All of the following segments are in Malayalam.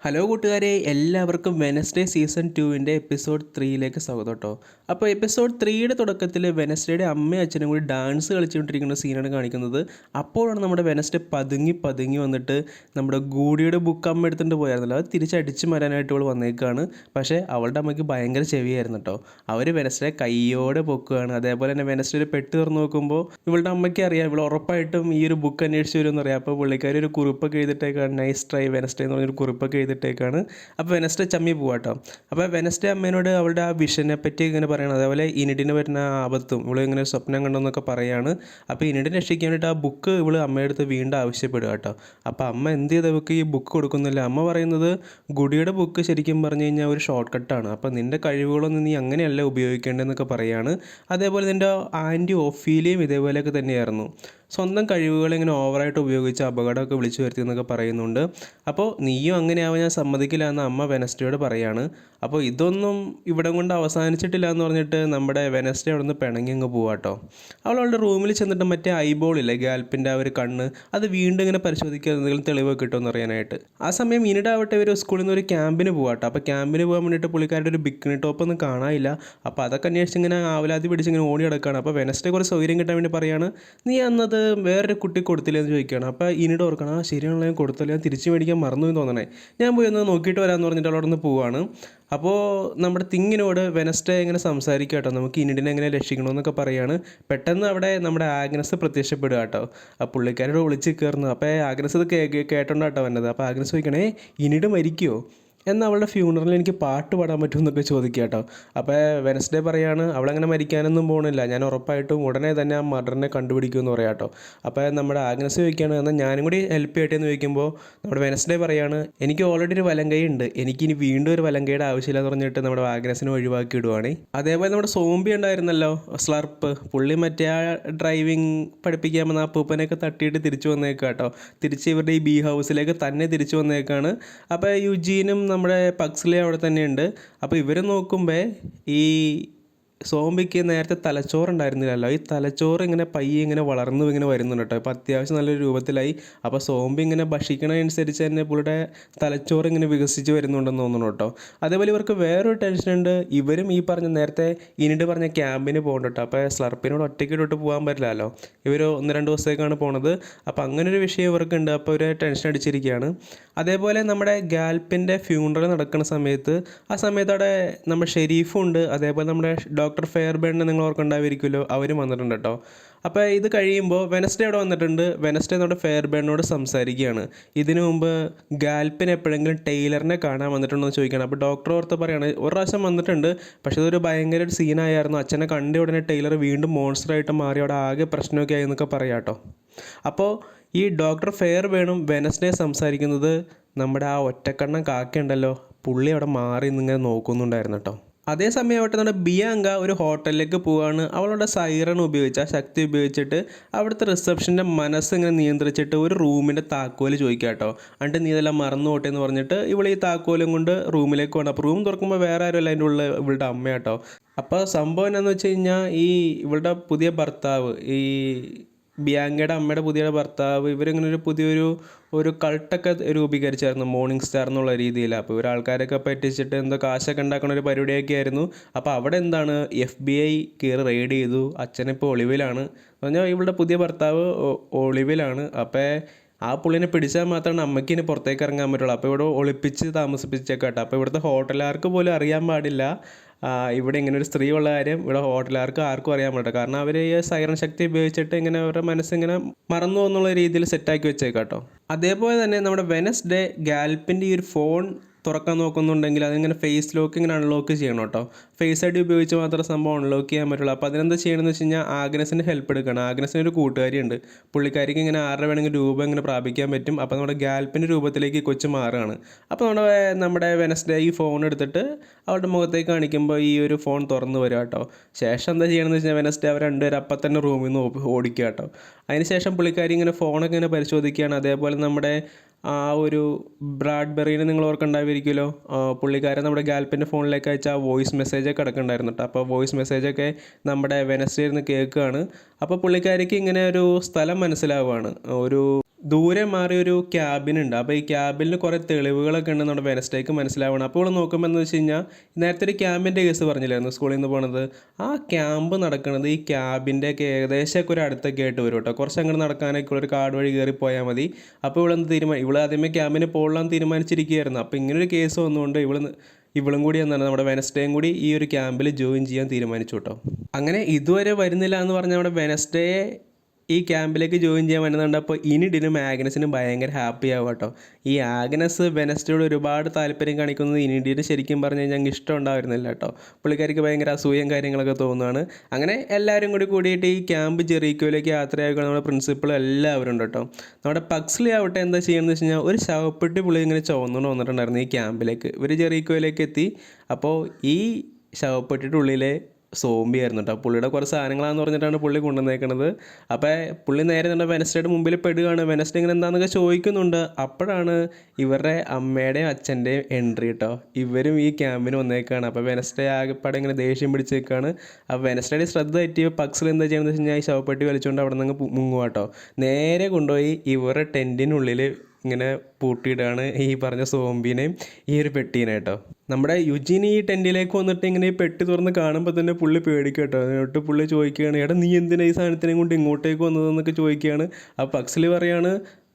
ഹലോ കൂട്ടുകാരെ, എല്ലാവർക്കും വെനസ്ഡേ സീസൺ 2 എപ്പിസോഡ് 3 സ്വാഗതം കേട്ടോ. അപ്പോൾ എപ്പിസോഡ് 3 തുടക്കത്തിൽ വെനസ്ഡേയുടെ അമ്മയും അച്ഛനും കൂടി ഡാൻസ് കളിച്ചുകൊണ്ടിരിക്കുന്ന സീനാണ് കാണിക്കുന്നത്. അപ്പോഴാണ് നമ്മുടെ വെനസ്ഡേ പതുങ്ങി പതുങ്ങി വന്നിട്ട് നമ്മുടെ ഗൂഡിയുടെ ബുക്ക് അമ്മ എടുത്തുകൊണ്ട് പോയായിരുന്നല്ലോ, അത് തിരിച്ചടിച്ച് മാരാനായിട്ട് ഇവൾ വന്നേക്കാണ്. പക്ഷേ അവളുടെ അമ്മയ്ക്ക് ഭയങ്കര ചെവിയായിരുന്നു കേട്ടോ. അവർ വെനസ്ഡേ കയ്യോടെ പൊക്കുകയാണ്. അതേപോലെ തന്നെ വെനസ്ഡേയിൽ പെട്ട് തുറന്ന് നോക്കുമ്പോൾ ഇവളുടെ അമ്മയ്ക്ക് അറിയാം ഇവൾ ഉറപ്പായിട്ടും ഈ ഒരു ബുക്ക് അന്വേഷിച്ച് വരുമെന്ന് അറിയാം. അപ്പോൾ പുള്ളിക്കാരി ഒരു കുറിപ്പൊക്കെ എഴുതിയിട്ടേക്കാണ്, നൈസ് ട്രൈ വെനസ്ഡേ എന്ന് പറഞ്ഞൊരു കുറിപ്പൊക്കെ എഴുതിയിട്ടേക്കാണ്. അപ്പോൾ വെനസ്ഡേ ചമ്മി പോവാട്ടോ. അപ്പോൾ വെനസ്ഡേ അമ്മേനോട് അവളുടെ ആ വിഷനെ പറ്റി ഇങ്ങനെ പറയണം, അതേപോലെ ഇനിഡിന് വരുന്ന ആപത്തും ഇവൾ ഇങ്ങനെ സ്വപ്നം കണ്ടെന്നൊക്കെ പറയാണ്. അപ്പോൾ ഇനിഡിനെ രക്ഷിക്കാൻ വേണ്ടിയിട്ട് ആ ബുക്ക് ഇവൾ അമ്മയുടെ അടുത്ത് വീണ്ടും ആവശ്യപ്പെടുക കേട്ടോ. അപ്പോൾ അമ്മ എന്ത് ചെയ്ത് അവൾക്ക് ഈ ബുക്ക് കൊടുക്കുന്നില്ല. അമ്മ പറയുന്നത് ഗുഡിയുടെ ബുക്ക് ശരിക്കും പറഞ്ഞു കഴിഞ്ഞാൽ ഒരു ഷോർട്ട് കട്ടാണ്, അപ്പോൾ നിൻ്റെ കഴിവുകളൊന്നും നീ അങ്ങനെയല്ല ഉപയോഗിക്കേണ്ടതെന്നൊക്കെ പറയാണ്. അതേപോലെ നിൻ്റെ ആൻറ്റി ഒഫീലിയും ഇതേപോലെയൊക്കെ തന്നെയായിരുന്നു, സ്വന്തം കഴിവുകൾ ഇങ്ങനെ ഓവറായിട്ട് ഉപയോഗിച്ച് അപകടമൊക്കെ വിളിച്ചു വരുത്തി എന്നൊക്കെ പറയുന്നുണ്ട്. അപ്പോൾ നീയും അങ്ങനെ ആവാൻ ഞാൻ സമ്മതിക്കില്ല എന്ന് അമ്മ വെനസ്ഡേയോട് പറയാണ്. അപ്പോൾ ഇതൊന്നും ഇവിടെ കൊണ്ട് അവസാനിച്ചിട്ടില്ല എന്ന് പറഞ്ഞിട്ട് നമ്മുടെ വെനസ്ഡേ അവിടെ നിന്ന് പിണങ്ങി അങ്ങ് പോവാട്ടോ. അവളുടെ റൂമിൽ ചെന്നിട്ട് മറ്റേ ഐബോളില്ലേ, ഗാൽപ്പിൻ്റെ ആ ഒരു കണ്ണ്, അത് വീണ്ടും ഇങ്ങനെ പരിശോധിക്കുക, എന്തെങ്കിലും തെളിവൊക്കെ കിട്ടുമെന്ന് അറിയാനായിട്ട്. ആ സമയം ഇനിടാവട്ടെ ഒരു സ്കൂളിൽ നിന്ന് ഒരു ക്യാമ്പിന് പോവാട്ടോ. അപ്പോൾ ക്യാമ്പിന് പോകാൻ വേണ്ടിയിട്ട് പുള്ളിക്കാരുടെ ഒരു ബിക്കിനി ടോപ്പ് ഒന്നും കാണാനില്ല. അപ്പോൾ അതൊക്കെ അന്വേഷിച്ച് ഇങ്ങനെ ആവലാതി പിടിച്ചിങ്ങനെ ഓടി കിടക്കുകയാണ്. അപ്പോൾ വെനസ്ഡേ കുറച്ച് സൗകര്യം കിട്ടാൻ വേണ്ടി പറയാണ്, നീ അന്നത് വേറൊരു കുട്ടി കൊടുത്തില്ല എന്ന് ചോദിക്കുകയാണ്. അപ്പോൾ ഇനിട് ഓർക്കണം, ആ ശരിയാണല്ലോ ഞാൻ കൊടുത്തില്ല, ഞാൻ തിരിച്ച് മേടിക്കാൻ മറന്നു എന്ന് തോന്നണേ, ഞാൻ പോയി ഒന്ന് നോക്കിയിട്ട് വരാമെന്ന് പറഞ്ഞിട്ട് അവിടെ നിന്ന് പോവാണ്. അപ്പോൾ നമ്മുടെ തിങ്ങിനോട് വെനസ്ഡേ ഇങ്ങനെ സംസാരിക്കുക കേട്ടോ, നമുക്ക് ഇനിഡിനെ എങ്ങനെ രക്ഷിക്കണമെന്നൊക്കെ പറയുകയാണ്. പെട്ടെന്ന് അവിടെ നമ്മുടെ ആഗ്നസ് പ്രത്യക്ഷപ്പെടുക കേട്ടോ. ആ പുള്ളിക്കാരോട് വിളിച്ച് കയറുന്നു. അപ്പോൾ ആഗ്നസ് ഇത് കേട്ടോണ്ടാട്ടോ വന്നത്. അപ്പോൾ ആഗ്നസ് ചോദിക്കണേ, ഇനിഡ് മരിക്കുമോ, എന്നാൽ അവളുടെ ഫ്യൂണറലിൽ എനിക്ക് പാട്ട് പാടാൻ പറ്റുമെന്നൊക്കെ ചോദിക്കുക കേട്ടോ. അപ്പോൾ വെനസ്ഡേ പറയാണ്, അവളങ്ങനെ മരിക്കാനൊന്നും പോകണില്ല, ഞാൻ ഉറപ്പായിട്ടും ഉടനെ തന്നെ ആ മർഡറിനെ കണ്ടുപിടിക്കുമെന്ന് പറയാം കേട്ടോ. അപ്പോൾ നമ്മുടെ ആഗ്നസ് ചോദിക്കുകയാണ്, എന്നാൽ ഞാനും കൂടി ഹെൽപ്പ് ചെയ്യട്ടെ എന്ന് ചോദിക്കുമ്പോൾ നമ്മുടെ വെനസ്ഡേ പറയാണ്, എനിക്ക് ഓൾറെഡി ഒരു വലങ്കൈ ഉണ്ട്, എനിക്കിനി വീണ്ടും ഒരു വലങ്കയുടെ ആവശ്യമില്ല എന്ന് പറഞ്ഞിട്ട് നമ്മുടെ ആഗ്നസിനെ ഒഴിവാക്കി ഇടുവാണ്. അതേപോലെ നമ്മുടെ സോംബി ഉണ്ടായിരുന്നല്ലോ, സ്ലർപ്പ്, പുള്ളി മറ്റേ ആ ഡ്രൈവിംഗ് പഠിപ്പിക്കാമെന്ന് ആ പൂപ്പനെയൊക്കെ തട്ടിയിട്ട് തിരിച്ചു വന്നേക്കാം കേട്ടോ. തിരിച്ച് ഇവരുടെ ഈ ബി ഹൗസിലേക്ക് തന്നെ തിരിച്ചു വന്നേക്കാണ്. അപ്പോൾ യുജീനും നമ്മുടെ പക്സ്ലി അവിടെ തന്നെയുണ്ട്. അപ്പോൾ ഇവർ നോക്കുമ്പോൾ ഈ സോംബിക്ക് നേരത്തെ തലച്ചോറുണ്ടായിരുന്നില്ലല്ലോ, ഈ തലച്ചോറ് ഇങ്ങനെ പയ്യെ ഇങ്ങനെ വളർന്നു ഇങ്ങനെ വരുന്നുണ്ട് കേട്ടോ. ഇപ്പോൾ അത്യാവശ്യം നല്ലൊരു രൂപത്തിലായി. അപ്പോൾ സോംബി ഇങ്ങനെ ഭക്ഷിക്കണതനുസരിച്ച് തന്നെ പുള്ളിയുടെ തലച്ചോറ് ഇങ്ങനെ വികസിച്ച് വരുന്നുണ്ടെന്ന് തോന്നുന്നു കേട്ടോ. അതേപോലെ ഇവർക്ക് വേറൊരു ടെൻഷനുണ്ട്, ഇവരും ഈ പറഞ്ഞ നേരത്തെ ഇനിഡ് പറഞ്ഞ ക്യാമ്പിന് പോകുന്നുണ്ട് കേട്ടോ. അപ്പോൾ സ്ലർപ്പിനോട് ഒറ്റയ്ക്ക് ഇട്ടിട്ട് പോകാൻ പറ്റില്ലല്ലോ, ഇവർ 1-2 ദിവസത്തേക്കാണ് പോണത്. അപ്പോൾ അങ്ങനൊരു വിഷയം ഇവർക്കുണ്ട്. അപ്പോൾ ഒരു ടെൻഷൻ അടിച്ചിരിക്കുകയാണ്. അതേപോലെ നമ്മുടെ ഗാൽപ്പിൻ്റെ ഫ്യൂണറൽ നടക്കുന്ന സമയത്ത് ആ സമയത്ത് അവിടെ നമ്മുടെ ഷെരീഫും ഉണ്ട്, അതേപോലെ നമ്മുടെ ഡോക്ടർ ഫെയർബേണിനെ നിങ്ങൾ ഓർക്കുണ്ടായിരിക്കുമല്ലോ, അവരും വന്നിട്ടുണ്ട് കേട്ടോ. അപ്പോൾ ഇത് കഴിയുമ്പോൾ വെനസ്ഡേ അവിടെ വന്നിട്ടുണ്ട്. വെനസ്ഡേ നമ്മുടെ ഫെയർബേണിനോട് സംസാരിക്കുകയാണ്. ഇതിനു മുമ്പ് ഗാൽപ്പിന് എപ്പോഴെങ്കിലും ടൈലറിനെ കാണാൻ വന്നിട്ടുണ്ടോ എന്ന് ചോദിക്കുകയാണ്. അപ്പോൾ ഡോക്ടർ ഓർത്ത് പറയുകയാണ്, ഒരു പ്രാവശ്യം വന്നിട്ടുണ്ട്, പക്ഷേ ഇതൊരു ഭയങ്കര ഒരു സീനായിരുന്നു, അച്ഛനെ കണ്ട ഉടനെ ടൈലർ വീണ്ടും മോൺസ്റ്ററായിട്ട് മാറി, അവിടെ ആകെ പ്രശ്നമൊക്കെ ആയി എന്നൊക്കെ പറയാം കേട്ടോ. അപ്പോൾ ഈ ഡോക്ടർ ഫെയർബേണും വെനസ്ഡേ സംസാരിക്കുന്നത് നമ്മുടെ ആ ഒറ്റക്കണ്ണൻ കാക്കയുണ്ടല്ലോ, പുള്ളി അവിടെ മാറി നിന്നിങ്ങനെ നോക്കുന്നുണ്ടായിരുന്നു കേട്ടോ. അതേസമയം ആവട്ടെ നമ്മുടെ ബിയാങ്ക ഒരു ഹോട്ടലിലേക്ക് പോവുകയാണ്. അവളുടെ സൈറൺ ഉപയോഗിച്ച്, ആ ശക്തി ഉപയോഗിച്ചിട്ട് അവിടുത്തെ റിസപ്ഷൻ്റെ മനസ്സ് ഇങ്ങനെ നിയന്ത്രിച്ചിട്ട് ഒരു റൂമിൻ്റെ താക്കോല് ചോദിക്കുക കേട്ടോ. എന്നിട്ട് നീ ഇതെല്ലാം മറന്നു പോട്ടെ എന്ന് പറഞ്ഞിട്ട് ഇവൾ ഈ താക്കോലും കൊണ്ട് റൂമിലേക്ക് പോകണം. അപ്പോൾ റൂം തുറക്കുമ്പോൾ വേറെ ആരുമല്ല അതിൻ്റെ ഉള്ളിൽ ഇവളുടെ അമ്മ കേട്ടോ. അപ്പോൾ സംഭവം എന്താണെന്ന് വെച്ച് കഴിഞ്ഞാൽ ഈ ഇവളുടെ പുതിയ ഭർത്താവ്, ഈ ബിയാങ്കയുടെ അമ്മയുടെ പുതിയ ഭർത്താവ്, ഇവരിങ്ങനെ ഒരു പുതിയൊരു കൾട്ടൊക്കെ രൂപീകരിച്ചായിരുന്നു, മോർണിംഗ് സ്റ്റാർ എന്നുള്ള രീതിയിൽ. അപ്പോൾ ഇവർ ആൾക്കാരൊക്കെ പറ്റിച്ചിട്ട് എന്തോ കാശൊക്കെ ഉണ്ടാക്കുന്ന ഒരു പരിപാടിയൊക്കെ ആയിരുന്നു. അപ്പോൾ അവിടെ എന്താണ് FBI കയറി റെയ്ഡ് ചെയ്തു. അച്ഛനിപ്പോൾ ഒളിവിലാണ്, പറഞ്ഞാൽ ഇവളുടെ പുതിയ ഭർത്താവ് ഒളിവിലാണ്. അപ്പോൾ ആ പുള്ളിനെ പിടിച്ചാൽ മാത്രമാണ് അമ്മയ്ക്ക് ഇനി പുറത്തേക്ക് ഇറങ്ങാൻ പറ്റുള്ളൂ. അപ്പോൾ ഇവിടെ ഒളിപ്പിച്ച് താമസിപ്പിച്ചേക്കാട്ടോ. അപ്പോൾ ഇവിടുത്തെ ഹോട്ടലുകാർക്ക് പോലും അറിയാൻ പാടില്ല ഇവിടെ ഇങ്ങനെ ഒരു സ്ത്രീ ഉള്ള കാര്യം. ഇവിടെ ഹോട്ടലുകാർക്ക് ആർക്കും അറിയാൻ പറ്റില്ല, കാരണം അവർ ഈ സൈറൺ ശക്തി ഉപയോഗിച്ചിട്ട് ഇങ്ങനെ അവരുടെ മനസ്സിങ്ങനെ മറന്നു എന്നുള്ള രീതിയിൽ സെറ്റാക്കി വെച്ചേക്കാട്ടോ. അതേപോലെ തന്നെ നമ്മുടെ വെനസ്ഡേ ഗാൽപ്പിൻ്റെ ഈ ഒരു ഫോൺ തുറക്കാൻ നോക്കുന്നുണ്ടെങ്കിൽ അതിങ്ങനെ ഫേസ് ലോക്ക് ഇങ്ങനെ അൺലോക്ക് ചെയ്യണം കേട്ടോ. ഫേസ് ഐ ഡി ഉപയോഗിച്ച് മാത്രമേ സംഭവം അൺലോക്ക് ചെയ്യാൻ പറ്റുള്ളൂ. അപ്പോൾ അതിനെന്താ ചെയ്യണമെന്ന് വെച്ച് കഴിഞ്ഞാൽ ആഗ്നസിൻ്റെ ഹെൽപ്പ് എടുക്കണം. ആഗ്നസിന് ഒരു കൂട്ടുകാരിയുണ്ട്, പുള്ളിക്കാരിക്ക് ഇങ്ങനെ 6 വേണമെങ്കിൽ രൂപ ഇങ്ങനെ പ്രാപിക്കാൻ പറ്റും. അപ്പോൾ നമ്മുടെ ഗാൽപ്പിൻ്റെ രൂപത്തിലേക്ക് കൊച്ചു മാറുകയാണ്. അപ്പോൾ നമ്മുടെ വെനസ്ഡേ ഈ ഫോൺ എടുത്തിട്ട് അവരുടെ മുഖത്തേക്ക് കാണിക്കുമ്പോൾ ഈ ഒരു ഫോൺ തുറന്ന് വരിക കേട്ടോ. ശേഷം എന്താ ചെയ്യണമെന്ന് വെച്ച് കഴിഞ്ഞാൽ വെനസ്ഡേ അവർ രണ്ടുപേരും അപ്പം തന്നെ റൂമിൽ നിന്ന് ഓടിക്കുക കേട്ടോ. അതിനുശേഷം പുള്ളിക്കാരി ഇങ്ങനെ ഫോണൊക്കെ ഇങ്ങനെ പരിശോധിക്കുകയാണ്. അതേപോലെ നമ്മുടെ ആ ഒരു ബ്രാഡ്ബെറീനെ നിങ്ങൾ ഓർക്കുണ്ടായിരിക്കുമല്ലോ, പുള്ളിക്കാരൻ നമ്മുടെ ഗാൽപ്പിൻ്റെ ഫോണിലേക്ക് അയച്ച ആ വോയിസ് മെസ്സേജൊക്കെ കിടക്കുന്നുണ്ടായിരുന്നു കേട്ടോ. അപ്പോൾ വോയിസ് മെസ്സേജൊക്കെ നമ്മുടെ വെനസ്ഡേ ഇരുന്ന് കേൾക്കുകയാണ്. അപ്പോൾ പുള്ളിക്കാരിക്ക് ഇങ്ങനെ ഒരു സ്ഥലം മനസ്സിലാവുകയാണ്, ഒരു ദൂരെ മാറി ഒരു ക്യാബിനുണ്ട്. അപ്പോൾ ഈ ക്യാബിനിൽ കുറേ തെളിവുകളൊക്കെ ഉണ്ട് നമ്മുടെ വെനസ്ഡേക്ക് മനസ്സിലാവണം. അപ്പോൾ ഇവിടെ നോക്കുമ്പോൾ എന്ന് വെച്ച് കഴിഞ്ഞാൽ നേരത്തെ ഒരു ക്യാമ്പിൻ്റെ കേസ് പറഞ്ഞില്ലായിരുന്നു സ്കൂളിൽ നിന്ന് പോണത്. ആ ക്യാമ്പ് നടക്കുന്നത് ഈ ക്യാബിൻ്റെയൊക്കെ ഏകദേശമൊക്കെ ഒരു അടുത്തൊക്കെ ആയിട്ട് വരും കേട്ടോ. കുറച്ച് അങ്ങോട്ട് നടക്കാനൊക്കെ ഒരു കാട് വഴി കയറി പോയാൽ മതി. അപ്പോൾ ഇവിടെ ആദ്യമേ ക്യാമ്പിന് പോകാൻ തീരുമാനിച്ചിരിക്കുകയായിരുന്നു. അപ്പോൾ ഇങ്ങനൊരു കേസ് വന്നുകൊണ്ട് ഇവളും കൂടി എന്താണ് നമ്മുടെ വെനസ്ഡേയും കൂടി ഈ ഒരു ക്യാമ്പിൽ ജോയിൻ ചെയ്യാൻ തീരുമാനിച്ചു കേട്ടോ. അങ്ങനെ ഇതുവരെ വരുന്നില്ല എന്ന് പറഞ്ഞാൽ നമ്മുടെ വെനസ്ഡേ ഈ ക്യാമ്പിലേക്ക് ജോയിൻ ചെയ്യാൻ വരുന്നുണ്ട്. അപ്പോൾ ഇനിഡിനും ആഗ്നസിനും ഭയങ്കര ഹാപ്പി ആവും കേട്ടോ. ഈ ആഗ്നസ് വെനസ്ഡേയോട് ഒരുപാട് താല്പര്യം കാണിക്കുന്നത് ഇനിഡിന് ശരിക്കും പറഞ്ഞു കഴിഞ്ഞാൽ ഞങ്ങൾക്ക് ഇഷ്ടം ഉണ്ടായിരുന്നില്ല കേട്ടോ. പുള്ളിക്കാരിക്ക് ഭയങ്കര അസൂയം കാര്യങ്ങളൊക്കെ തോന്നുകയാണ്. അങ്ങനെ എല്ലാവരും കൂടിയിട്ട് ഈ ക്യാമ്പ് ജെറീക്കോയിലേക്ക് യാത്രയാക്കുക. നമ്മുടെ പ്രിൻസിപ്പളും എല്ലാവരും ഉണ്ട് കേട്ടോ. നമ്മുടെ പക്സ്ലി ആവട്ടെ എന്താ ചെയ്യുന്നത് വെച്ച് കഴിഞ്ഞാൽ ഒരു ശവപ്പെട്ടി പുള്ളി ഇങ്ങനെ ചുവന്നുകൊണ്ട് വന്നിട്ടുണ്ടായിരുന്നു ഈ ക്യാമ്പിലേക്ക്. ഇവർ ജെറീക്കോയിലേക്ക് എത്തി. അപ്പോൾ ഈ ശവപ്പെട്ടിയുടെ ഉള്ളിലെ സോംബി ആയിരുന്നു കേട്ടോ. പുള്ളിയുടെ കുറച്ച് സാധനങ്ങളാണെന്ന് പറഞ്ഞിട്ടാണ് പുള്ളി കൊണ്ടുവന്നേക്കണത്. അപ്പോൾ പുള്ളി നേരെ നമ്മുടെ വെനസ്ഡേയുടെ മുമ്പിൽ പെടുകയാണ്. വെനസ്ഡേ ഇങ്ങനെ എന്താണെന്നൊക്കെ ചോദിക്കുന്നുണ്ട്. അപ്പോഴാണ് ഇവരുടെ അമ്മയുടെയും അച്ഛൻ്റെയും എൻട്രി കേട്ടോ. ഇവരും ഈ ക്യാമ്പിന് വന്നേക്കാണ്. അപ്പോൾ വെനസ്ഡേ ആകെപ്പാടെ ഇങ്ങനെ ദേഷ്യം പിടിച്ചേക്കാണ്. അപ്പോൾ വെനസ്ഡേയുടെ ശ്രദ്ധ തെറ്റിയ പക്സിൽ എന്താ ചെയ്യുന്നത് വെച്ച് കഴിഞ്ഞാൽ ഈ ശവപ്പെട്ടി വലിച്ചുകൊണ്ട് അവിടെ നിന്ന് മുങ്ങുക കേട്ടോ. നേരെ കൊണ്ടുപോയി ഇവരുടെ ടെൻറ്റിനുള്ളിൽ ഇങ്ങനെ പൂട്ടിയിടാണ് ഈ പറഞ്ഞ സോംബീനെയും ഈ ഒരു പെട്ടീനെ കേട്ടോ. നമ്മുടെ യുജിന് ഈ ടെൻറ്റിലേക്ക് വന്നിട്ട് ഇങ്ങനെ ഈ പെട്ടി തുറന്ന് കാണുമ്പോൾ തന്നെ പുള്ളി പേടിക്കും കേട്ടോ. എന്നിട്ട് പുള്ളി ചോദിക്കുകയാണ്, എടാ നീ എന്തിനാ ഈ സാധനത്തിനെയും കൊണ്ട് ഇങ്ങോട്ടേക്ക് വന്നതെന്നൊക്കെ ചോദിക്കുകയാണ്. ആ പക്സിൽ പറയാണ്,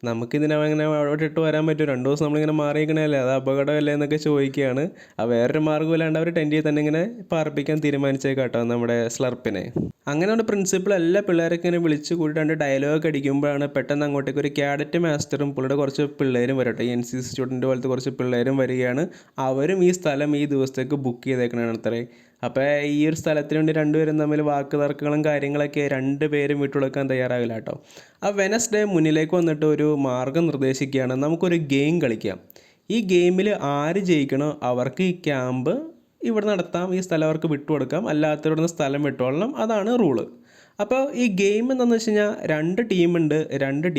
നമുക്കിതിനങ്ങനെ അവിടെ ഇട്ട് വരാൻ പറ്റും, 2 ദിവസം നമ്മളിങ്ങനെ മാറിയിരിക്കണല്ലേ, അത് അപകടമല്ലേ എന്നൊക്കെ ചോദിക്കുകയാണ്. ആ വേറൊരു മാർഗ്ഗമില്ലാണ്ട് അവർ ടെൻറ്റിൽ തന്നെ ഇങ്ങനെ പാർപ്പിക്കാൻ തീരുമാനിച്ചേക്കാട്ടോ നമ്മുടെ സ്ലർപ്പിനെ. അങ്ങനെ നമ്മുടെ പ്രിൻസിപ്പൾ എല്ലാ പിള്ളേരൊക്കെ ഇങ്ങനെ വിളിച്ച് കൂടി 2 ഡയലോഗ് അടിക്കുമ്പോഴാണ് പെട്ടെന്ന് അങ്ങോട്ടേക്ക് ഒരു ക്യാഡറ്റ് മാസ്റ്ററും പുള്ളിയുടെ കുറച്ച് പിള്ളേരും വരട്ടെ, NCC സ്റ്റുഡൻറ്റ് പോലത്തെ കുറച്ച് പിള്ളേരും വരികയാണ്. അവരും ഈ സ്ഥലം ഈ ദിവസത്തേക്ക് ബുക്ക് ചെയ്തേക്കണതാണ് അത്രേ. അപ്പോൾ ഈ ഒരു സ്ഥലത്തിന് വേണ്ടി രണ്ടുപേരും തമ്മിൽ വാക്ക് തർക്കങ്ങളും കാര്യങ്ങളൊക്കെ 2 പേരും വിട്ടുകൊടുക്കാൻ തയ്യാറാവില്ല കേട്ടോ. ആ വെനസ്ഡേ മുന്നിലേക്ക് വന്നിട്ട് ഒരു മാർഗ്ഗം നിർദ്ദേശിക്കുകയാണ്, നമുക്കൊരു ഗെയിം കളിക്കാം. ഈ ഗെയിമിൽ ആര് ജയിക്കണോ അവർക്ക് ഈ ക്യാമ്പ് ഇവിടെ നടത്താം, ഈ സ്ഥലം അവർക്ക് വിട്ടുകൊടുക്കാം, അല്ലാത്തവരുടെ സ്ഥലം വിട്ടുകൊള്ളണം, അതാണ് റൂള്. അപ്പോൾ ഈ ഗെയിം എന്താണെന്ന് വെച്ച് കഴിഞ്ഞാൽ 2 ടീമുണ്ട്. 2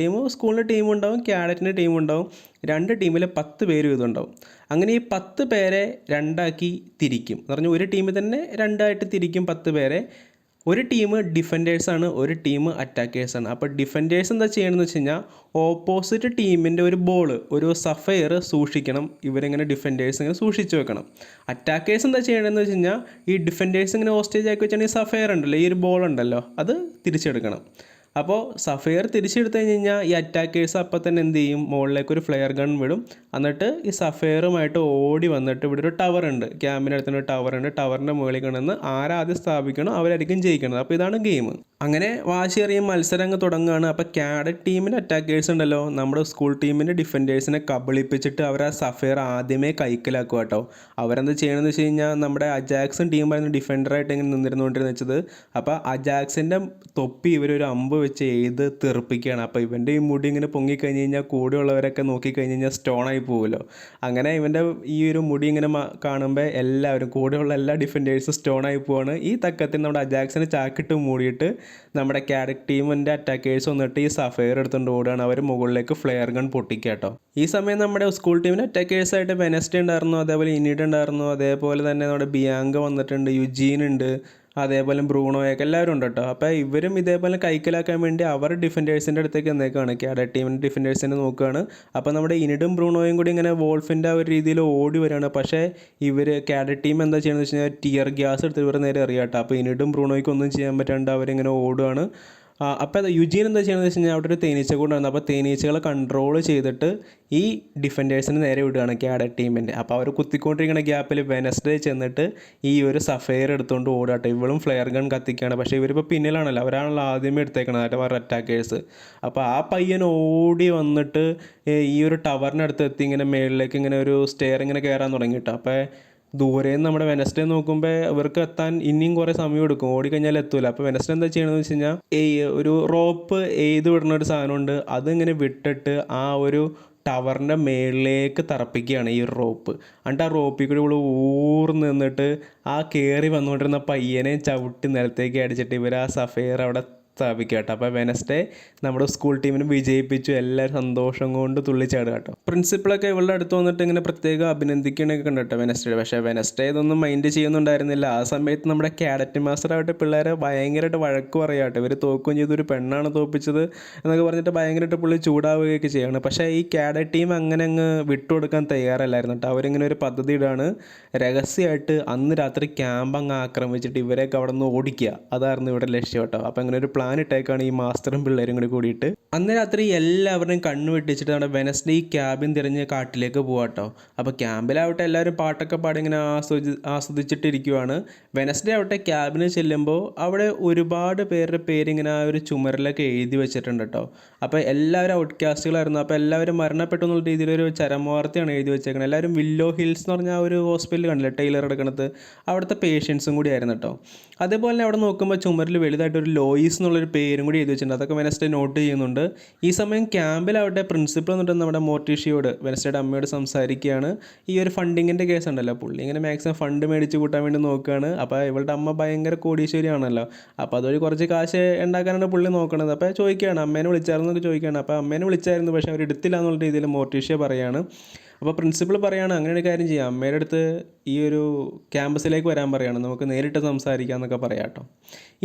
ടീം സ്കൂളിൻ്റെ ടീമുണ്ടാവും, ക്യാഡറ്റിൻ്റെ ടീമുണ്ടാവും. 2 ടീമിൽ 10 പേര് വീതം ഉണ്ടാവും. അങ്ങനെ ഈ 10 പേരെ 2ആക്കി തിരിക്കും. എന്ന് പറഞ്ഞാൽ ഒരു ടീമിൽ തന്നെ 2ആയിട്ട് തിരിക്കും 10 പേരെ. ഒരു ടീം ഡിഫൻഡേഴ്സാണ്, ഒരു ടീം അറ്റാക്കേഴ്സാണ്. അപ്പോൾ ഡിഫൻഡേഴ്സ് എന്താ ചെയ്യണമെന്ന് വെച്ച് കഴിഞ്ഞാൽ ഓപ്പോസിറ്റ് ടീമിൻ്റെ ഒരു ബോൾ, ഒരു സഫയർ സൂക്ഷിക്കണം. ഇവരിങ്ങനെ ഡിഫൻഡേഴ്സ് ഇങ്ങനെ സൂക്ഷിച്ച് വെക്കണം. അറ്റാക്കേഴ്സ് എന്താ ചെയ്യണമെന്ന് വെച്ച് കഴിഞ്ഞാൽ ഈ ഡിഫൻഡേഴ്സ് ഇങ്ങനെ ഹോസ്റ്റേജ് ആക്കി വെച്ചാൽ ഈ സഫയർ ഉണ്ടല്ലോ, ഈ ഒരു ബോൾ ഉണ്ടല്ലോ, അത് തിരിച്ചെടുക്കണം. അപ്പോൾ സഫയർ തിരിച്ചെടുത്ത് കഴിഞ്ഞാൽ ഈ അറ്റാക്കേഴ്സ് അപ്പം തന്നെ എന്ത് ചെയ്യും, മുകളിലേക്ക് ഒരു ഫ്ലെയർ ഗൺ വിടും. എന്നിട്ട് ഈ സഫയറുമായിട്ട് ഓടി വന്നിട്ട് ഇവിടെ ഒരു ടവർ ഉണ്ട്, ക്യാമ്പിനടുത്തൊരു ടവർ ഉണ്ട്. ടവറിൻ്റെ മുകളിൽ കിടന്ന് ആരാദ്യം സ്ഥാപിക്കണം അവരായിരിക്കും ജയിക്കുന്നത്. അപ്പോൾ ഇതാണ് ഗെയിം. അങ്ങനെ വാശിയേറിയ മത്സരം അങ്ങ് തുടങ്ങുകയാണ്. അപ്പോൾ ക്യാഡറ്റ് ടീമിൻ്റെ അറ്റാക്കേഴ്സ് ഉണ്ടല്ലോ, നമ്മുടെ സ്കൂൾ ടീമിൻ്റെ ഡിഫൻഡേഴ്സിനെ കബളിപ്പിച്ചിട്ട് അവർ ആ സഫയർ ആദ്യമേ കൈക്കലാക്കുക കേട്ടോ. അവരെന്താ ചെയ്യണമെന്ന് വെച്ച് കഴിഞ്ഞാൽ നമ്മുടെ അജാക്സൺ ടീമായിരുന്നു ഡിഫൻഡറായിട്ട് ഇങ്ങനെ നിന്നിരുന്നുകൊണ്ടിരുന്നത് വെച്ചത്. അപ്പോൾ അജാക്സിൻ്റെ തൊപ്പി ഇവരൊരു അമ്പ് വെച്ച് എഴുത് തെറിപ്പിക്കുകയാണ്. അപ്പോൾ ഇവൻ്റെ ഈ മുടി ഇങ്ങനെ പൊങ്ങിക്കഴിഞ്ഞ് കഴിഞ്ഞാൽ കൂടെയുള്ളവരൊക്കെ നോക്കിക്കഴിഞ്ഞ് കഴിഞ്ഞാൽ സ്റ്റോണായി പോകുമല്ലോ. അങ്ങനെ ഇവൻ്റെ ഈ ഒരു മുടി ഇങ്ങനെ കാണുമ്പോൾ എല്ലാവരും കൂടെയുള്ള എല്ലാ ഡിഫൻഡേഴ്സും സ്റ്റോണായി പോവാണ്. ഈ തക്കത്തിൽ നമ്മുടെ അജാക്സിനെ ചാക്കിട്ട് മൂടിയിട്ട് നമ്മുടെ ക്യാഡറ്റ് ടീമിൻ്റെ അറ്റാക്കേഴ്സ് വന്നിട്ട് ഈ സഫയർ എടുത്തുകൊണ്ട് ഓടുകയാണ്. അവർ മുകളിലേക്ക് ഫ്ലെയർ ഗൺ പൊട്ടിക്കുക കേട്ടോ. ഈ സമയം നമ്മുടെ സ്കൂൾ ടീമിൻ്റെ അറ്റാക്കേഴ്സായിട്ട് വെനസ്ഡേ ഉണ്ടായിരുന്നു, അതേപോലെ ഇനിഡ് ഉണ്ടായിരുന്നു, അതേപോലെ തന്നെ നമ്മുടെ ബിയാങ്ക വന്നിട്ടുണ്ട്, യുജീൻ ഉണ്ട്, അതേപോലെ ബ്രൂണോയൊക്കെ എല്ലാവരും ഉണ്ട് കേട്ടോ. അപ്പോൾ ഇവരും ഇതേപോലെ കൈക്കലാക്കാൻ വേണ്ടി അവർ ഡിഫൻഡേഴ്സിൻ്റെ അടുത്തേക്ക് എന്നേക്കാണ്, ക്യാഡറ്റ് ടീമിൻ്റെ ഡിഫൻഡേഴ്സിനെ നോക്കുകയാണ്. അപ്പോൾ നമ്മുടെ ഇനിഡും ബ്രൂണോയും കൂടി ഇങ്ങനെ വോൾഫിൻ്റെ ആ ഒരു രീതിയിൽ ഓടി വരികയാണ്. പക്ഷേ ഇവർ ക്യാഡറ്റ് ടീം എന്താ ചെയ്യുന്നത് വെച്ച് കഴിഞ്ഞാൽ ടിയർ ഗ്യാസ് എടുത്ത് ഇവർ നേരെ എറിയാട്ടോ. അപ്പോൾ ഇനിഡും ബ്രൂണോയ്ക്ക് ഒന്നും ചെയ്യാൻ പറ്റാണ്ട് അവരിങ്ങനെ ഓടുകയാണ്. അപ്പോൾ യുജീൻ എന്താ ചെയ്യുന്നത് വെച്ച് കഴിഞ്ഞാൽ അവിടെ ഒരു തേനീച്ച കൂടാണ്. അപ്പോൾ തേനീച്ചകളെ കൺട്രോൾ ചെയ്തിട്ട് ഈ ഡിഫൻഡേഴ്സിന് നേരെ വിടുകയാണ് ക്യാഡറ്റ് ടീമിൻ്റെ. അപ്പോൾ അവർ കുത്തിക്കൊണ്ടിരിക്കുന്ന ഗ്യാപ്പിൽ വെനസ്ഡേ ചെന്നിട്ട് ഈ ഒരു സഫയർ എടുത്തുകൊണ്ട് ഓടാട്ടെ. ഇവളും ഫ്ലെയർ ഗൺ കത്തിക്കുകയാണ്. പക്ഷേ ഇവരിപ്പോൾ പിന്നിലാണല്ലോ, അവരാണല്ലോ ആദ്യമേ എടുത്തേക്കണത് അവരുടെ അറ്റാക്കേഴ്സ്. അപ്പോൾ ആ പയ്യൻ ഓടി വന്നിട്ട് ഈ ഒരു ടവറിനടുത്ത് എത്തി ഇങ്ങനെ മേളിലേക്ക് ഇങ്ങനെ ഒരു സ്റ്റെയർ ഇങ്ങനെ കയറാൻ തുടങ്ങിയിട്ട്. അപ്പോൾ ദൂരെ നിന്ന് നമ്മുടെ വെനസ്ഡേ നോക്കുമ്പോൾ ഇവർക്ക് എത്താൻ ഇനിയും കുറേ സമയം എടുക്കും, ഓടിക്കഴിഞ്ഞാൽ എത്തൂല. അപ്പോൾ വെനസ്ഡേ എന്താ ചെയ്യണമെന്ന് വെച്ച് കഴിഞ്ഞാൽ ഒരു റോപ്പ് എയ്ത് വിടുന്ന ഒരു സാധനമുണ്ട്, അതിങ്ങനെ വിട്ടിട്ട് ആ ഒരു ടവറിൻ്റെ മേളിലേക്ക് തറപ്പിക്കുകയാണ് ഈ ഒരു റോപ്പ്. എന്നിട്ട് ആ റോപ്പിൽ കൂടി ഇവിടെ ഊർന്ന് നിന്നിട്ട് ആ കയറി വന്നുകൊണ്ടിരുന്ന പയ്യനെ ചവിട്ടി നിലത്തേക്ക് അടിച്ചിട്ട് ഇവർ ആ സഫയർ അവിടെ സ്ഥാപിക്കുക കേട്ടോ. അപ്പോൾ വെനസ്ഡേ നമ്മുടെ സ്കൂൾ ടീമിനെ വിജയിപ്പിച്ചു, എല്ലാവരും സന്തോഷം കൊണ്ട് തുള്ളിച്ചാടുക കേട്ടോ. പ്രിൻസിപ്പളൊക്കെ ഇവളുടെ അടുത്ത് വന്നിട്ട് ഇങ്ങനെ പ്രത്യേകം അഭിനന്ദിക്കണൊക്കെ ഉണ്ട് കേട്ടോ വെനസ്ഡേ. പക്ഷേ വെനസ്ഡേ ഇതൊന്നും മൈൻഡ് ചെയ്യുന്നുണ്ടായിരുന്നില്ല. ആ സമയത്ത് നമ്മുടെ കാഡറ്റ് മാസ്റ്റർ ആവട്ടെ പിള്ളേരെ ഭയങ്കരമായിട്ട് വഴക്ക് പറയാട്ടെ, ഇവർ തോക്കുകയും ചെയ്തു, ഒരു പെണ്ണാണ് തോൽപ്പിച്ചത് എന്നൊക്കെ പറഞ്ഞിട്ട് ഭയങ്കരമായിട്ട് പുള്ളി ചൂടാവുകയൊക്കെ ചെയ്യാണ്. പക്ഷേ ഈ കാഡറ്റ് ടീം അങ്ങനെ അങ്ങ് വിട്ടുകൊടുക്കാൻ തയ്യാറല്ലായിരുന്നു കേട്ടോ. അവരിങ്ങനെ ഒരു പദ്ധതി ഇടാണ്, രഹസ്യമായിട്ട് അന്ന് രാത്രി ക്യാമ്പ് അങ്ങ് ആക്രമിച്ചിട്ട് ഇവരെയൊക്കെ അവിടെ നിന്ന് ഓടിക്കുക, അതായിരുന്നു ഇവിടെ ലക്ഷ്യം കേട്ടോ. അപ്പോൾ അങ്ങനെ ഒരു പ്ലാൻ ഇട്ടേക്കാണ് ഈ മാസ്റ്ററും പിള്ളേരും കൂടി കൂടിയിട്ട്. അന്ന് രാത്രി എല്ലാവരുടെയും കണ്ണു വെട്ടിച്ചിട്ട് നമ്മുടെ വെനസ്ഡേ ഈ ക്യാബിൻ തിരഞ്ഞ് കാട്ടിലേക്ക് പോവാട്ടോ. അപ്പോൾ ക്യാമ്പിലാവട്ടെ എല്ലാവരും പാട്ടൊക്കെ പാടി ഇങ്ങനെ ആസ്വദിച്ചിട്ടിരിക്കുവാണ്. വെനസ്ഡേ ആവട്ടെ ക്യാബിന് ചെല്ലുമ്പോൾ അവിടെ ഒരുപാട് പേരുടെ പേരിങ്ങനെ ആ ഒരു ചുമരിലൊക്കെ എഴുതി വെച്ചിട്ടുണ്ട് കേട്ടോ. അപ്പോൾ എല്ലാവരും ഔട്ട്കാസ്റ്റുകളായിരുന്നു. അപ്പോൾ എല്ലാവരും മരണപ്പെട്ടു എന്നുള്ള രീതിയിലൊരു ചരമവാർത്തയാണ് എഴുതി വെച്ചേക്കുന്നത്. എല്ലാവരും വില്ലോ ഹിൽസ് എന്ന് പറഞ്ഞാൽ ആ ഒരു ഹോസ്പിറ്റൽ കണ്ടില്ലേ ടൈലർ എടുക്കണത്, അവിടുത്തെ പേഷ്യൻസും കൂടി ആയിരുന്നു കേട്ടോ. അതേപോലെ തന്നെ അവിടെ നോക്കുമ്പോൾ ചുമരിൽ വലുതായിട്ടൊരു ലോയിസ് എന്നുള്ളൊരു പേരും കൂടി എഴുതി വെച്ചിട്ടുണ്ട്. അതൊക്കെ വെനസ്ഡേ നോട്ട് ചെയ്യുന്നുണ്ട്. ഈ സമയം ക്യാമ്പിലാവട്ടെ പ്രിൻസിപ്പൾ എന്നിട്ട് നമ്മുടെ മോർട്ടീഷ്യയോട് വെനസ്ഡേയുടെ അമ്മയോട് സംസാരിക്കുകയാണ്. ഈ ഒരു ഫണ്ടിങ്ങിൻ്റെ കേസ് ഉണ്ടല്ലോ, പുള്ളി ഇങ്ങനെ മാക്സിമം ഫണ്ട് മേടിച്ച് കൂട്ടാൻ വേണ്ടി നോക്കുകയാണ്. അപ്പോൾ ഇവളുടെ അമ്മ ഭയങ്കര കോടീശ്വരിയാണല്ലോ, അപ്പോൾ അതുവഴി കുറച്ച് കാശ് ഉണ്ടാക്കാനാണ് പുള്ളി നോക്കണത്. അപ്പോൾ ചോദിക്കുകയാണ് അമ്മേനെ വിളിച്ചായിരുന്നു എന്നൊക്കെ ചോദിക്കുകയാണ്. അപ്പോൾ അമ്മേനെ വിളിച്ചായിരുന്നു, പക്ഷേ അവർ എടുത്തില്ല എന്നുള്ള രീതിയിൽ മോർട്ടീഷ്യ പറയുകയാണ്. അപ്പോൾ പ്രിൻസിപ്പൾ പറയുകയാണ് അങ്ങനെ ഒരു കാര്യം ചെയ്യാം, അമ്മയുടെ അടുത്ത് ഈ ഒരു ക്യാമ്പസിലേക്ക് വരാൻ പറയുകയാണ്, നമുക്ക് നേരിട്ട് സംസാരിക്കാം എന്നൊക്കെ പറയാം കേട്ടോ.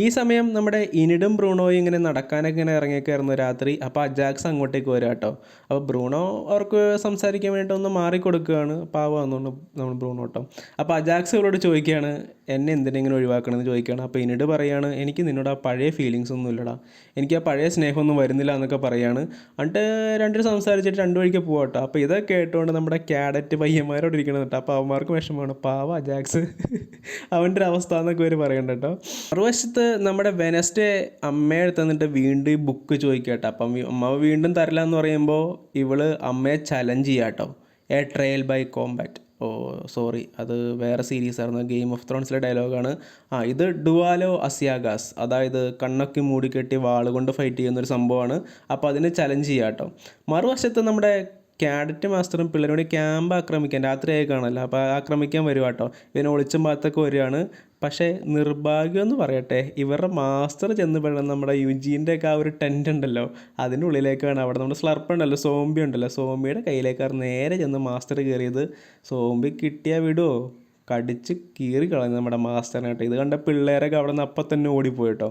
ഈ സമയം നമ്മുടെ ഇനിഡും ബ്രൂണോയും ഇങ്ങനെ നടക്കാനൊക്കെ ഇങ്ങനെ ഇറങ്ങിയൊക്കെയായിരുന്നു രാത്രി. അപ്പോൾ അജാക്സ് അങ്ങോട്ടേക്ക് വരാം കേട്ടോ. അപ്പോൾ ബ്രൂണോ അവർക്ക് സംസാരിക്കാൻ വേണ്ടിയിട്ട് ഒന്ന് മാറിക്കൊടുക്കുകയാണ്, പാവമാണെന്നുകൊണ്ട് നമ്മൾ ബ്രൂണോ കേട്ടോ. അപ്പോൾ അജാക്സ് ഇവരോട് ചോദിക്കുകയാണ് എന്നെ എന്തിനെങ്കിലും ഒഴിവാക്കണമെന്ന് ചോദിക്കുകയാണ്. അപ്പോൾ ഇനിഡ് പറയുകയാണ് എനിക്ക് നിന്നോട് ആ പഴയ ഫീലിങ്സ് ഒന്നും ഇല്ലടാ, എനിക്ക് ആ പഴയ സ്നേഹമൊന്നും വരുന്നില്ല എന്നൊക്കെ പറയുകയാണ്. എന്നിട്ട് രണ്ടുപേരും സംസാരിച്ചിട്ട് രണ്ടു വഴിക്ക് പോകാം കേട്ടോ. അപ്പോൾ ഇതൊക്കെ കേട്ടുകൊണ്ട് നമ്മുടെ കാഡറ്റ് പയ്യന്മാരോട് ഇരിക്കണം കേട്ടോ. അപ്പോൾ അവന്മാർക്ക് വിഷമമാണ്, പാവ അജാക്സ് അവൻ്റെ ഒരു അവസ്ഥ എന്നൊക്കെ അവർ പറയണ്ട കേട്ടോ. മറുവശത്ത് നമ്മുടെ വെനസ്ഡേ അമ്മയെ അടുത്ത് നിന്നിട്ട് വീണ്ടും ഈ ബുക്ക് ചോദിക്കുക കേട്ടോ. അപ്പം അമ്മ വീണ്ടും തരില്ല എന്ന് പറയുമ്പോൾ ഇവള് അമ്മയെ ചലഞ്ച് ചെയ്യുക കേട്ടോ. A trial by combat, sorry അത് വേറെ സീരീസ് ആയിരുന്നു, ഗെയിം ഓഫ് ത്രോൺസിലെ ഡയലോഗാണ്. ഇത് ഡുവാലോ അസിയാഗാസ്, അതായത് കണ്ണൊക്കെ മൂടിക്കെട്ടി വാളുകൊണ്ട് ഫൈറ്റ് ചെയ്യുന്നൊരു സംഭവമാണ്. അപ്പോൾ അതിന് ചലഞ്ച് ചെയ്യുക കേട്ടോ. മറുവശത്ത് നമ്മുടെ കാഡറ്റ് മാസ്റ്ററും പിള്ളേരോട് ക്യാമ്പ് ആക്രമിക്കാൻ രാത്രിയായി കാണല്ലോ, അപ്പോൾ ആക്രമിക്കാൻ വരും കേട്ടോ. ഇവനെ ഒളിച്ചും പാത്തൊക്കെ വരികയാണ്. പക്ഷേ നിർഭാഗ്യം എന്ന് പറയട്ടെ, ഇവരുടെ മാസ്റ്റർ ചെന്ന് പെടുന്ന നമ്മുടെ യുജീൻ്റെ ഒക്കെ ആ ഒരു ടെൻ്റ് ഉണ്ടല്ലോ, അതിൻ്റെ ഉള്ളിലേക്കാണ്. അവിടെ നമ്മുടെ സ്ലർപ്പ് ഉണ്ടല്ലോ, സോംബി ഉണ്ടല്ലോ, സോംബിയുടെ കയ്യിലേക്കാണ് നേരെ ചെന്ന് മാസ്റ്റർ കയറിയത്. സോംബി കിട്ടിയാൽ വിടുമോ, കടിച്ച് കീറി കളഞ്ഞു നമ്മുടെ മാസ്റ്ററിനായിട്ട്. ഇത് കണ്ട പിള്ളേരൊക്കെ അവിടെ നിന്ന് അപ്പം തന്നെ ഓടിപ്പോയിട്ടോ.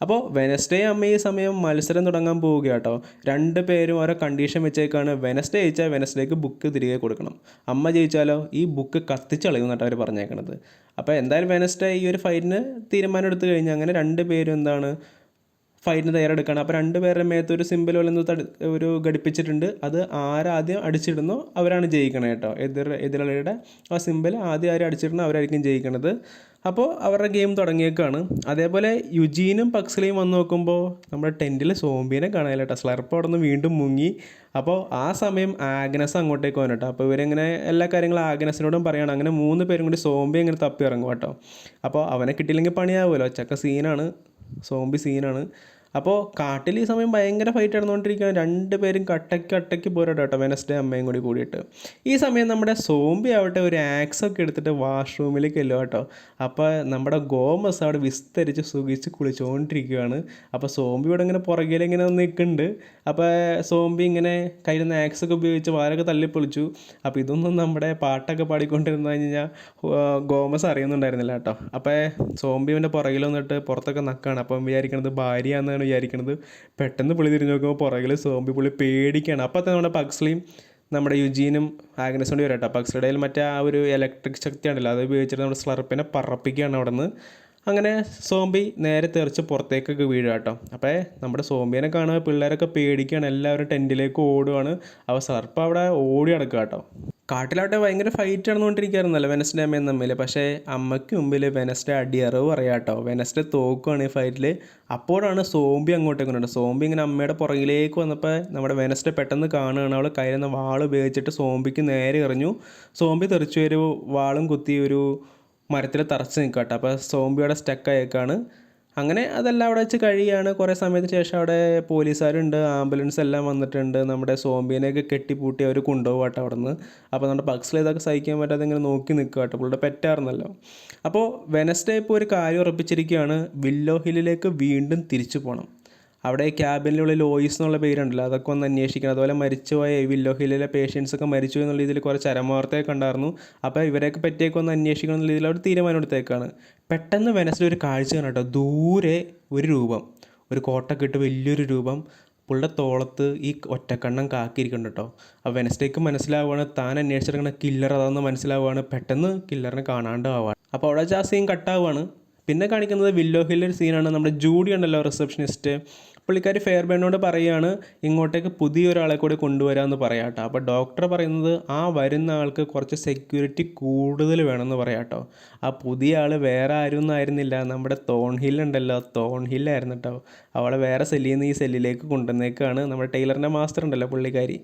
അപ്പോൾ വെനസ്ഡേ അമ്മ ഈ സമയം മത്സരം തുടങ്ങാൻ പോവുക കേട്ടോ. രണ്ട് പേരും ഓരോ കണ്ടീഷൻ വെച്ചേക്കാണ്. വെനസ്ഡേ ജയിച്ചാൽ വെനസ്ഡേക്ക് ബുക്ക് തിരികെ കൊടുക്കണം, അമ്മ ജയിച്ചാലോ ഈ ബുക്ക് കത്തിച്ചളയും എന്നിട്ട് അവർ പറഞ്ഞേക്കണത്. അപ്പോൾ എന്തായാലും വെനസ്ഡേ ഈ ഒരു ഫൈറ്റിന് തീരുമാനം എടുത്തു കഴിഞ്ഞാൽ അങ്ങനെ രണ്ട് പേരും എന്താണ് ഫൈറ്റിന് തയ്യാറെടുക്കുകയാണ്. അപ്പോൾ രണ്ട് പേരുടെ മേത്ത് ഒരു സിമ്പിൾ പോലെ ഒരു ഘടിപ്പിച്ചിട്ടുണ്ട്. അത് ആരാദ്യം അടിച്ചിടുന്നോ അവരാണ് ജയിക്കണത് കേട്ടോ. എതിരാളിയുടെ ആ സിമ്പിൾ ആദ്യം ആരും അടിച്ചിടുന്നോ അവരായിരിക്കും ജയിക്കണത്. അപ്പോൾ അവരുടെ ഗെയിം തുടങ്ങിയേക്കാണ്. അതേപോലെ യുജീനും പക്സ്ലിയും വന്ന് നോക്കുമ്പോൾ നമ്മുടെ ടെൻറ്റിൽ സോംബീനെ കാണാനില്ല കേട്ടോ. സ്ലർപ്പ് അവിടെ നിന്ന് വീണ്ടും മുങ്ങി. അപ്പോൾ ആ സമയം ആഗ്നസ് അങ്ങോട്ടേക്ക് വന്നു കേട്ടോ. അപ്പോൾ ഇവരെങ്ങനെ എല്ലാ കാര്യങ്ങളും ആഗ്നസിനോടും പറയുകയാണ്. അങ്ങനെ 3 പേരും കൂടി സോംബി അങ്ങനെ തപ്പി ഇറങ്ങും കേട്ടോ. അപ്പോൾ അവനെ കിട്ടിയില്ലെങ്കിൽ പണിയാവുമല്ലോ, ചക്ക സീനാണ്, സോംബി സീനാണ്. അപ്പോൾ കാട്ടിൽ ഈ സമയം ഭയങ്കര ഫൈറ്റ് നടന്നുകൊണ്ടിരിക്കുകയാണ്. രണ്ട് പേരും കട്ടയ്ക്ക് പോരാട്ടോ കേട്ടോ, വെനസ്ഡേ അമ്മയും കൂടി കൂടിയിട്ട്. ഈ സമയം നമ്മുടെ സോംബി ആവട്ടെ ഒരു ആക്സൊക്കെ എടുത്തിട്ട് വാഷ്റൂമിലേക്ക് എല്ലോ കേട്ടോ. അപ്പോൾ നമ്മുടെ ഗോമസ് അവിടെ വിസ്തരിച്ച് സുഖിച്ച് കുളിച്ചുകൊണ്ടിരിക്കുകയാണ്. അപ്പോൾ സോംബി ഇവിടെ ഇങ്ങനെ പുറകിലിങ്ങനെ നിൽക്കുന്നുണ്ട്. അപ്പോൾ സോംബി ഇങ്ങനെ കയ്യിൽ നിന്ന് ആക്സൊക്കെ ഉപയോഗിച്ച് വാലൊക്കെ തള്ളിപ്പൊളിച്ചു. അപ്പോൾ ഇതൊന്നും നമ്മുടെ പാട്ടൊക്കെ പാടിക്കൊണ്ടിരുന്നു കഴിഞ്ഞാൽ ഗോമസ് അറിയുന്നുണ്ടായിരുന്നില്ല കേട്ടോ. അപ്പോൾ സോംബിൻ്റെ പുറകിൽ വന്നിട്ട് പുറത്തൊക്കെ നക്കാണ്. അപ്പം വിചാരിക്കണത് ഭാര്യയാണെന്നാണ് വിചാരിക്കണത്. പെട്ടെന്ന് പുള്ളി തിരിഞ്ഞ് നോക്കുമ്പോൾ പുറകിൽ സോംബി, പുള്ളി പേടിക്കുകയാണ്. അപ്പോൾ തന്നെ നമ്മുടെ പക്സ്ലിയും നമ്മുടെ യുജീനും ആഗ്നസ് കൊണ്ട് വരാം കേട്ടോ. പക്സ്ലിയുടെ മറ്റേ ആ ഒരു ഇലക്ട്രിക് ശക്തി ഉണ്ടല്ലോ, അത് ഉപയോഗിച്ചിട്ട് നമ്മുടെ സ്ലർപ്പിനെ പറപ്പിക്കുകയാണ് അവിടെ നിന്ന്. അങ്ങനെ സോംബി നേരെ തെറിച്ച് പുറത്തേക്കൊക്കെ വീഴുക കേട്ടോ. അപ്പോൾ നമ്മുടെ സോംബിനെ കാണുക പിള്ളേരൊക്കെ പേടിക്കുകയാണ്, എല്ലാവരും ടെൻറ്റിലേക്ക് ഓടുകയാണ്. അപ്പോൾ സ്ലർപ്പ് അവിടെ ഓടി നടക്കുക കേട്ടോ. കാട്ടിലാവട്ടെ ഭയങ്കര ഫൈറ്റ് നടന്നുകൊണ്ടിരിക്കുകയായിരുന്നല്ലോ വെനസ്ഡേ അമ്മയും തമ്മിൽ. പക്ഷേ അമ്മയ്ക്ക് മുമ്പിൽ വെനസ്ഡേ അടിയറവ് പറയാം കേട്ടോ. വെനസ്ഡേ തോക്കുകയാണ് ഈ ഫൈറ്റിൽ. അപ്പോഴാണ് സോംബി അങ്ങോട്ടേക്ക് വന്നിട്ട്. സോംബി ഇങ്ങനെ അമ്മയുടെ പുറകിലേക്ക് വന്നപ്പോൾ നമ്മുടെ വെനസ്ഡേ പെട്ടെന്ന് കാണുകയാണ്. അവൾ കയ്യിൽ നിന്ന് വാൾ ഉപയോഗിച്ചിട്ട് സോംബിക്ക് നേരെ എറിഞ്ഞു. സോംബി തെറിച്ച് ഒരു വാളും കുത്തി ഒരു മരത്തിൽ തറച്ച് നിൽക്കുക കേട്ടോ. അപ്പോൾ സോംബിയുടെ സ്റ്റക്കായേക്കാണ്. അങ്ങനെ അതെല്ലാം അവിടെ വെച്ച് കഴിയുകയാണ്. കുറേ സമയത്തിന് ശേഷം അവിടെ പോലീസുകാരുണ്ട്, ആംബുലൻസ് എല്ലാം വന്നിട്ടുണ്ട്. നമ്മുടെ സോംബിനെയൊക്കെ കെട്ടിപ്പൂട്ടി അവർ കൊണ്ടുപോകും കേട്ടോ അവിടെ നിന്ന്. അപ്പോൾ നമ്മുടെ പക്സിൽ ഇതൊക്കെ സഹിക്കാൻ പറ്റാതെ ഇങ്ങനെ നോക്കി നിൽക്കുക കേട്ടോ. പുള്ളിയുടെ പെറ്റായിരുന്നല്ലോ. അപ്പോൾ വെനസ്ഡേ ഇപ്പോൾ ഒരു കാര്യം ഉറപ്പിച്ചിരിക്കുകയാണ്, വില്ലോ ഹില്ലിലേക്ക് വീണ്ടും തിരിച്ചു പോകണം. അവിടെ ക്യാബിനുള്ളിൽ ലോയിസ് എന്നുള്ള പേരുണ്ടല്ലോ, അതൊക്കെ ഒന്ന് അന്വേഷിക്കണം. അതുപോലെ മരിച്ചുപോയ വില്ലോ ഹില്ലിലെ പേഷ്യൻസൊക്കെ മരിച്ചു എന്നുള്ള രീതിയിൽ കുറച്ച് ചരമവാർത്തയൊക്കെ ഉണ്ടായിരുന്നു. അപ്പോൾ ഇവരെയൊക്കെ പറ്റിയൊക്കെ ഒന്ന് അന്വേഷിക്കണം എന്നുള്ള രീതിയിൽ അവർ തീരുമാനം എടുത്തേക്കാണ്. പെട്ടെന്ന് വെനസ്ഡേ ഒരു കാഴ്ച കാണാം കേട്ടോ. ദൂരെ ഒരു രൂപം, ഒരു കോട്ടൊക്കെ ഇട്ട് വലിയൊരു രൂപം പുള്ളിയുടെ തോളത്ത് ഈ ഒറ്റക്കണ്ണം കാക്കിയിരിക്കുന്നുണ്ട് കേട്ടോ. അപ്പോൾ വെനസ്ഡേക്ക് മനസ്സിലാവുകയാണ് താൻ അന്വേഷിച്ചിരിക്കുന്ന കില്ലർ അതാണെന്ന് മനസ്സിലാവുകയാണ്. പെട്ടെന്ന് കില്ലറിനെ കാണാണ്ടാവുകയാണ്. അപ്പോൾ അവിടെ വെച്ച് ആ സീൻ കട്ടാവുകയാണ്. പിന്നെ കാണിക്കുന്നത് വില്ലോ ഹില്ലൊരു സീനാണ്. നമ്മുടെ ജൂഡി ഉണ്ടല്ലോ, റിസപ്ഷനിസ്റ്റ്, പുള്ളിക്കാരി ഫെയർബേണിനോട് പറയുകയാണ് ഇങ്ങോട്ടേക്ക് പുതിയൊരാളെ കൂടി കൊണ്ടുവരാമെന്ന് പറയാം കേട്ടോ. അപ്പോൾ ഡോക്ടർ പറയുന്നത് ആ വരുന്ന ആൾക്ക് കുറച്ച് സെക്യൂരിറ്റി കൂടുതൽ വേണമെന്ന് പറയാം കേട്ടോ. ആ പുതിയ ആൾ വേറെ ആരും ഒന്നും ആയിരുന്നില്ല, നമ്മുടെ തോൺഹില്ലുണ്ടല്ലോ, തോൺഹില്ലായിരുന്നു കേട്ടോ. അവളെ വേറെ സെല്ലിൽ നിന്ന് ഈ സെല്ലിലേക്ക് കൊണ്ടുവന്നേക്കാണ്. നമ്മുടെ ടൈലറിൻ്റെ മാസ്റ്റർ ഉണ്ടല്ലോ പുള്ളിക്കാരി.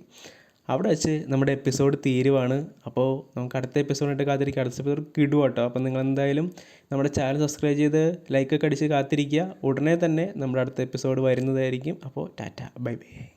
അവിടെ വെച്ച് നമ്മുടെ എപ്പിസോഡ് തീരുവാണ്. അപ്പോൾ നമുക്ക് അടുത്ത എപ്പിസോഡായിട്ട് കാത്തിരിക്കുക. അടുത്ത എപ്പിസോഡ് കിടുക കേട്ടോ. അപ്പോൾ നിങ്ങളെന്തായാലും നമ്മുടെ ചാനൽ സബ്സ്ക്രൈബ് ചെയ്ത് ലൈക്കൊക്കെ അടിച്ച് കാത്തിരിക്കുക. ഉടനെ തന്നെ നമ്മുടെ അടുത്ത എപ്പിസോഡ് വരുന്നതായിരിക്കും. അപ്പോൾ ടാറ്റ, ബൈ ബൈ.